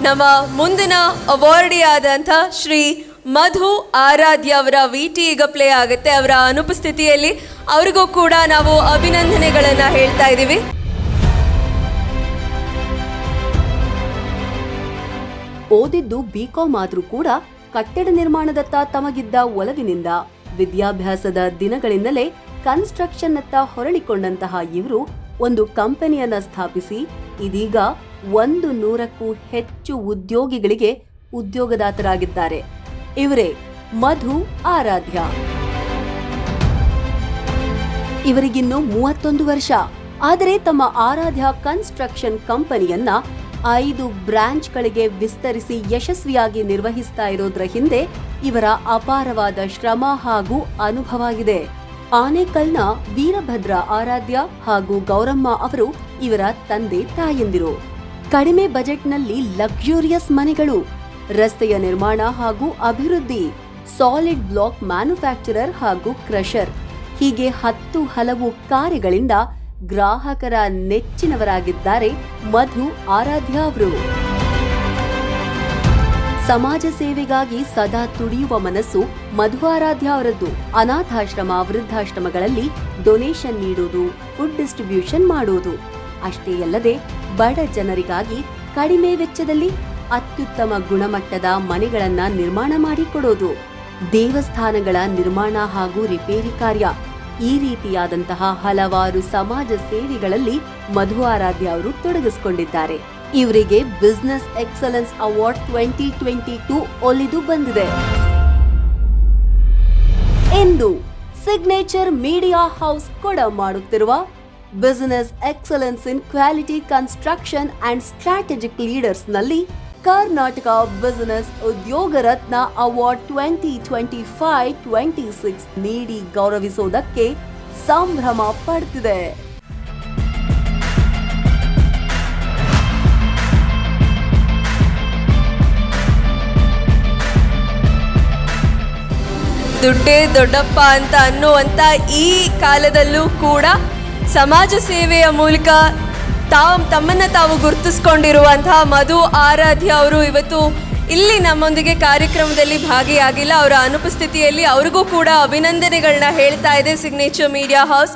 ನಮ್ಮ ಮುಂದಿನ ಅವಾರ್ಡಿ ಆದಂಥ ಶ್ರೀ ಮಧು ಆರಾಧ್ಯ ಅವರ ವಿಟಿ ಈಗ ಪ್ಲೇ ಆಗುತ್ತೆ. ಅವರ ಅನುಪಸ್ಥಿತಿಯಲ್ಲಿ ಅವರಿಗೂ ಕೂಡ ನಾವು ಅಭಿನಂದನೆಗಳನ್ನು ಹೇಳ್ತಾ ಇದ್ದೀವಿ. ಓದಿದ್ದು ಬಿಕಾಂ ಆದ್ರೂ ಕೂಡ ಕಟ್ಟಡ ನಿರ್ಮಾಣದತ್ತ ತಮಗಿದ್ದ ಒಲವಿನಿಂದ ವಿದ್ಯಾಭ್ಯಾಸದ ದಿನಗಳಿಂದಲೇ ಕನ್ಸ್ಟ್ರಕ್ಷನ್ನತ್ತ ಹೊರಳಿಕೊಂಡಂತಹ ಇವರು ಒಂದು ಕಂಪನಿಯನ್ನ ಸ್ಥಾಪಿಸಿ ಇದೀಗ 100ಕ್ಕೂ ಹೆಚ್ಚು ಉದ್ಯೋಗಿಗಳಿಗೆ ಉದ್ಯೋಗದಾತರಾಗಿದ್ದಾರೆ. ಇವರೇ ಮಧು ಆರಾಧ್ಯ. ಇವರಿಗಿನ್ನು 31 ವರ್ಷ. ಆದರೆ ತಮ್ಮ ಆರಾಧ್ಯ ಕನ್ಸ್ಟ್ರಕ್ಷನ್ ಕಂಪನಿಯನ್ನ 5 ಬ್ರಾಂಚ್ಗಳಿಗೆ ವಿಸ್ತರಿಸಿ ಯಶಸ್ವಿಯಾಗಿ ನಿರ್ವಹಿಸ್ತಾ ಇರೋದ್ರ ಹಿಂದೆ ಇವರ ಅಪಾರವಾದ ಶ್ರಮ ಹಾಗೂ ಅನುಭವ ಇದೆ. ಆನೇಕಲ್ನ ವೀರಭದ್ರ ಆರಾಧ್ಯ ಹಾಗೂ ಗೌರಮ್ಮ ಅವರು ಇವರ ತಂದೆ ತಾಯಂದಿರು. ಕಡಿಮೆ ಬಜೆಟ್ನಲ್ಲಿ ಲಕ್ಸುರಿಯಸ್ ಮನೆಗಳು, ರಸ್ತೆಯ ನಿರ್ಮಾಣ ಹಾಗೂ ಅಭಿವೃದ್ಧಿ, ಸಾಲಿಡ್ ಬ್ಲಾಕ್ ಮ್ಯಾನುಫ್ಯಾಕ್ಚರರ್ ಹಾಗೂ ಕ್ರಷರ್, ಹೀಗೆ 10 ಹಲವು ಕಾರ್ಯಗಳಿಂದ ಗ್ರಾಹಕರ ನೆಚ್ಚಿನವರಾಗಿದ್ದಾರೆ ಮಧು ಆರಾಧ್ಯ ಅವರು. ಸಮಾಜ ಸೇವೆಗಾಗಿ ಸದಾ ತುಡಿಯುವ ಮನಸ್ಸು ಮಧು ಆರಾಧ್ಯ ಅವರದ್ದು. ಅನಾಥಾಶ್ರಮ, ವೃದ್ಧಾಶ್ರಮಗಳಲ್ಲಿ ಡೊನೇಷನ್ ನೀಡುವುದು, ಫುಡ್ ಡಿಸ್ಟ್ರಿಬ್ಯೂಷನ್ ಮಾಡುವುದು ಅಷ್ಟೇ ಅಲ್ಲದೆ ಬಡ ಜನರಿಗಾಗಿ ಕಡಿಮೆ ವೆಚ್ಚದಲ್ಲಿ ಅತ್ಯುತ್ತಮ ಗುಣಮಟ್ಟದ ಮನೆಗಳನ್ನ ನಿರ್ಮಾಣ ಮಾಡಿಕೊಡೋದು, ದೇವಸ್ಥಾನಗಳ ನಿರ್ಮಾಣ ಹಾಗೂ ರಿಪೇರಿ ಕಾರ್ಯ, ಈ ರೀತಿಯಾದಂತಹ ಹಲವಾರು ಸಮಾಜ ಸೇವೆಗಳಲ್ಲಿ ಮಧು ಆರಾಧ್ಯ ಅವರು ತೊಡಗಿಸಿಕೊಂಡಿದ್ದಾರೆ. ಇವರಿಗೆ ಬಿಸಿನೆಸ್ ಎಕ್ಸಲೆನ್ಸ್ ಅವಾರ್ಡ್ 2022 ಒಲಿದು ಬಂದಿದೆ ಎಂದು ಸಿಗ್ನೇಚರ್ ಮೀಡಿಯಾ ಹೌಸ್ ಕೊಡ ಮಾಡುತ್ತಿರುವ business excellence in quality construction and strategic leaders ನಲ್ಲಿ ಕರ್ನಾಟಕ ಬಿಸಿನೆಸ್ ಉದ್ಯೋಗ ರತ್ನ ಅವಾರ್ಡ್ 2025-26 ನೀಡಿ ಗೌರವಿಸುವುದಕ್ಕೆ ಸಂಭ್ರಮ ಪಡುತ್ತಿದೆ. ದುಡ್ಡೇ ದೊಡ್ಡಪ್ಪ ಅಂತ ಅನ್ನುವಂಥ ಈ ಕಾಲದಲ್ಲೂ ಕೂಡ ಸಮಾಜ ಸೇವೆಯ ಮೂಲಕ ತಮ್ಮನ್ನ ತಾವು ಗುರುತಿಸ್ಕೊಂಡಿರುವಂತಹ ಮಧು ಆರಾಧ್ಯ ಅವರು ಇವತ್ತು ಇಲ್ಲಿ ನಮ್ಮೊಂದಿಗೆ ಕಾರ್ಯಕ್ರಮದಲ್ಲಿ ಭಾಗಿಯಾಗಿಲ್ಲ. ಅವರ ಅನುಪಸ್ಥಿತಿಯಲ್ಲಿ ಅವ್ರಿಗೂ ಕೂಡ ಅಭಿನಂದನೆಗಳನ್ನ ಹೇಳ್ತಾ ಇದೆ ಸಿಗ್ನೇಚರ್ ಮೀಡಿಯಾ ಹೌಸ್.